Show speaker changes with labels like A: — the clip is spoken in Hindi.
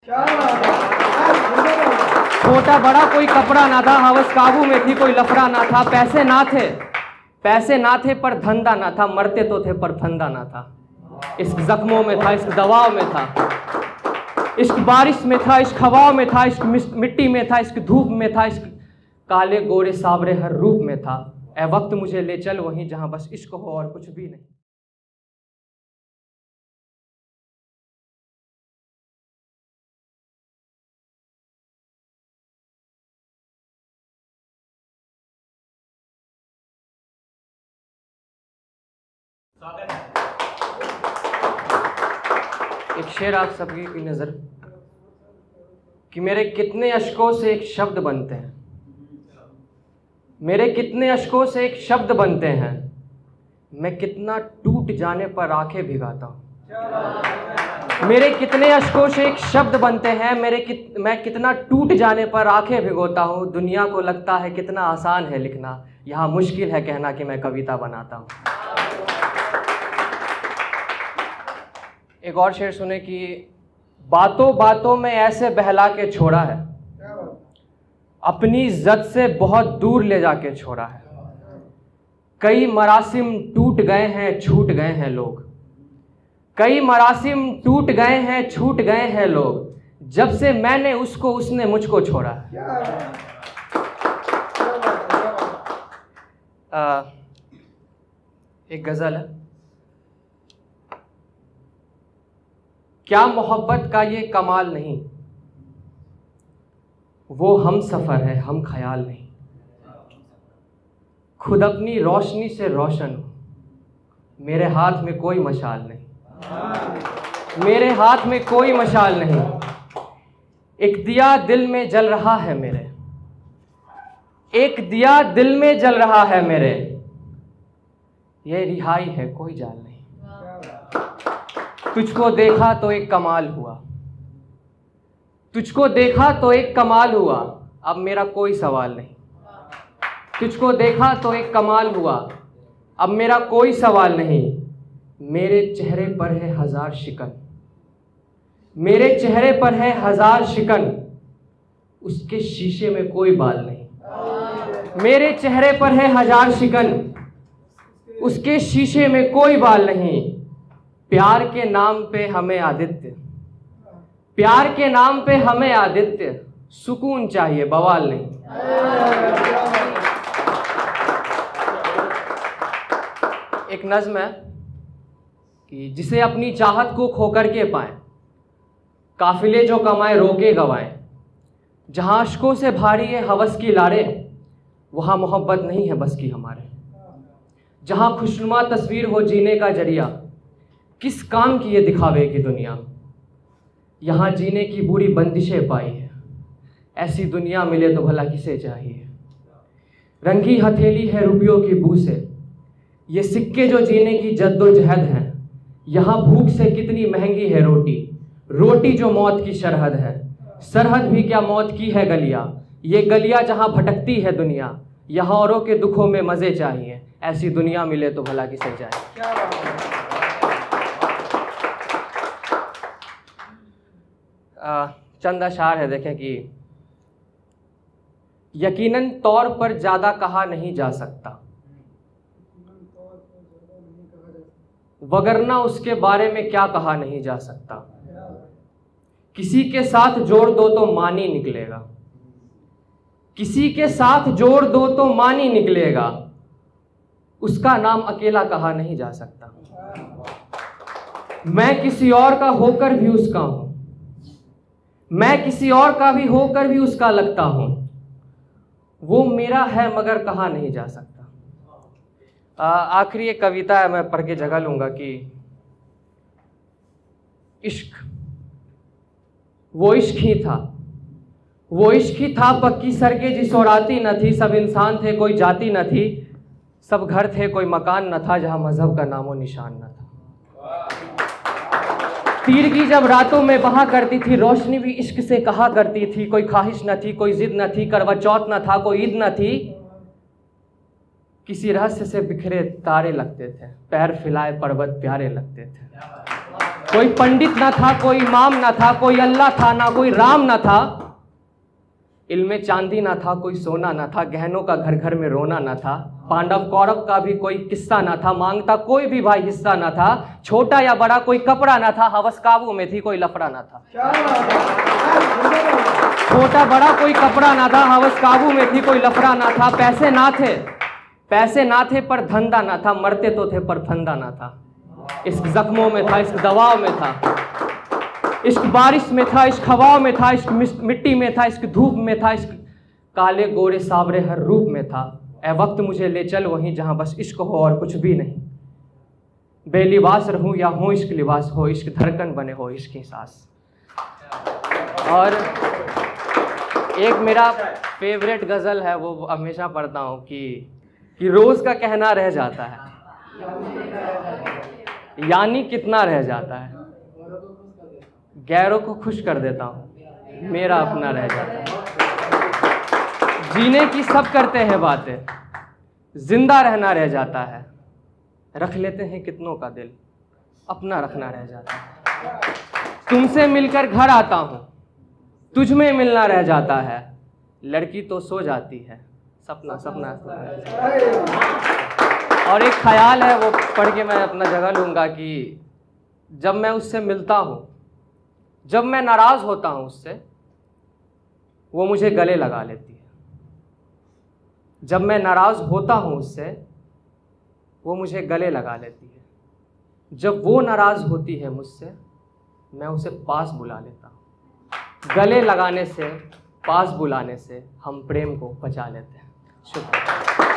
A: छोटा बड़ा कोई कपड़ा ना था, हवस काबू में थी, कोई लफड़ा ना था। पैसे ना थे पर धंधा ना था, मरते तो थे पर फंदा ना था। इश्क जख्मों में था, इश्क दवाओं में था, इश्क बारिश में था, इश्क हवाओं में था, इश्क मिट्टी में था, इश्क धूप में था, इश्क काले गोरे सावरे हर रूप में था। ए वक्त मुझे ले चल वहीं जहां बस इश्क हो और कुछ भी नहीं। एक शेर आप सबकी की नज़र कि मेरे कितने अश्कों से एक शब्द बनते हैं, मेरे कितने अश्कों से एक शब्द बनते हैं, मैं कितना टूट जाने पर आंखें भिगाता हूँ। मेरे कितने अश्कों से एक शब्द बनते हैं, मैं कितना टूट जाने पर आंखें भिगोता हूँ। दुनिया को लगता है कितना आसान है लिखना, यहाँ मुश्किल है कहना कि मैं कविता बनाता हूँ। एक और शेर सुने कि बातों बातों में ऐसे बहला के छोड़ा है, अपनी इज्जत से बहुत दूर ले जाके छोड़ा है। कई मरासिम टूट गए हैं, छूट गए हैं लोग, कई मरासिम टूट गए हैं, छूट गए हैं लोग, जब से मैंने उसको उसने मुझको छोड़ा है। एक गजल है, क्या मोहब्बत का ये कमाल नहीं, वो हम सफ़र है हम ख्याल नहीं। खुद अपनी रोशनी से रोशन हूँ, मेरे हाथ में कोई मशाल नहीं, मेरे हाथ में कोई मशाल नहीं। एक दिया दिल में जल रहा है मेरे, एक दिया दिल में जल रहा है मेरे, ये रिहाई है कोई जाल नहीं। तुझको देखा तो एक कमाल हुआ, तुझको देखा तो एक कमाल हुआ, अब मेरा कोई सवाल नहीं। तुझको देखा तो एक कमाल हुआ, अब मेरा कोई सवाल नहीं। मेरे चेहरे पर है हजार शिकन, मेरे चेहरे पर है हजार शिकन, उसके शीशे में कोई बाल नहीं। मेरे चेहरे पर है हजार शिकन, उसके शीशे में कोई बाल नहीं। प्यार के नाम पे हमें आदित्य, प्यार के नाम पे हमें आदित्य, सुकून चाहिए बवाल नहीं। एक नज्म है कि जिसे अपनी चाहत को खोकर के पाएं, काफिले जो कमाए रोके गवाएं। जहां अश्कों से भारी है हवस की लाड़ें, वहां मोहब्बत नहीं है बस की हमारे। जहां खुशनुमा तस्वीर हो जीने का जरिया, किस काम की ये दिखावे की दुनिया। यहाँ जीने की बुरी बंदिशें पाई है, ऐसी दुनिया मिले तो भला किसे चाहिए। रंगी हथेली है रुपयों की बू से, ये सिक्के जो जीने की जद्दोजहद हैं। यहाँ भूख से कितनी महंगी है रोटी, रोटी जो मौत की सरहद है। सरहद भी क्या मौत की है गलियाँ, ये गलियाँ जहाँ भटकती है दुनिया। यहाँ औरों के दुखों में मज़े चाहिए, ऐसी दुनिया मिले तो भला किसे चाहिए। चंद अशार है, देखें कि यकीनन तौर पर ज़्यादा कहा नहीं जा सकता, वगरना उसके बारे में क्या कहा नहीं जा सकता। किसी के साथ जोड़ दो तो मानी निकलेगा, किसी के साथ जोड़ दो तो मानी निकलेगा, उसका नाम अकेला कहा नहीं जा सकता। मैं किसी और का होकर भी उसका हूं, मैं किसी और का भी होकर भी उसका लगता हूं, वो मेरा है मगर कहा नहीं जा सकता। आखिरी एक कविता है, मैं पढ़ के जगह लूंगा कि इश्क वो इश्क ही था, वो इश्क ही था, पक्की सड़कें जिस ओर आती न थी। सब इंसान थे कोई जाति न थी, सब घर थे कोई मकान न था, जहां मजहब का नामो निशान न था। तीर की जब रातों में बहा करती थी, रोशनी भी इश्क से कहा करती थी। कोई ख्वाहिश न थी, कोई जिद न थी, करवा चौथ न था, कोई ईद न थी। किसी रहस्य से बिखरे तारे लगते थे, पैर फैलाए पर्वत प्यारे लगते थे। कोई पंडित ना था, कोई इमाम ना था, कोई अल्लाह था ना, कोई राम ना था। इल्मे चांदी ना था, कोई सोना ना था, गहनों का घर घर में रोना ना था। पांडव कौरव का भी कोई किस्सा ना था, मांगता कोई भी भाई हिस्सा ना था। छोटा या बड़ा कोई कपड़ा ना था, हवस काबू में थी, कोई लफड़ा ना था। छोटा बड़ा कोई कपड़ा ना था, हवस काबू में थी, कोई लफड़ा ना था। पैसे ना थे पर धंधा ना था, मरते तो थे पर फंदा ना था। इश्क जख्मों में था, इश्क दवाओं में था, इश्क बारिश में था, इश्क हवाओं में था, इश्क मिट्टी में था, इश्क धूप में था, इश्क काले गोरे सावरे हर रूप में था। ए वक्त मुझे ले चल वहीं जहां बस इश्क हो और कुछ भी नहीं। बेलिबास रहूं या हो इश्क लिबास, हो इश्क धड़कन बने, हो इश्क की सांस। और एक मेरा फेवरेट गज़ल है, वो हमेशा पढ़ता हूँ कि रोज़ का कहना रह जाता है, यानी कितना रह जाता है। गैरों को खुश कर देता हूँ, मेरा अपना रह जाता है। जीने की सब करते हैं बातें, जिंदा रहना रह जाता है। रख लेते हैं कितनों का दिल, अपना रखना रह जाता है। तुमसे मिलकर घर आता हूँ, तुझ में मिलना रह जाता है। लड़की तो सो जाती है, सपना सपना। और एक ख्याल है, वो पढ़ के मैं अपना जगह लूँगा कि जब मैं उससे मिलता हूँ, जब मैं नाराज़ होता हूँ उससे, वो मुझे गले लगा लेती है। जब मैं नाराज़ होता हूँ उससे, वो मुझे गले लगा लेती है। जब वो नाराज़ होती है मुझसे, मैं उसे पास बुला लेता हूँ। गले लगाने से, पास बुलाने से हम प्रेम को बचा लेते हैं। शुक्रिया।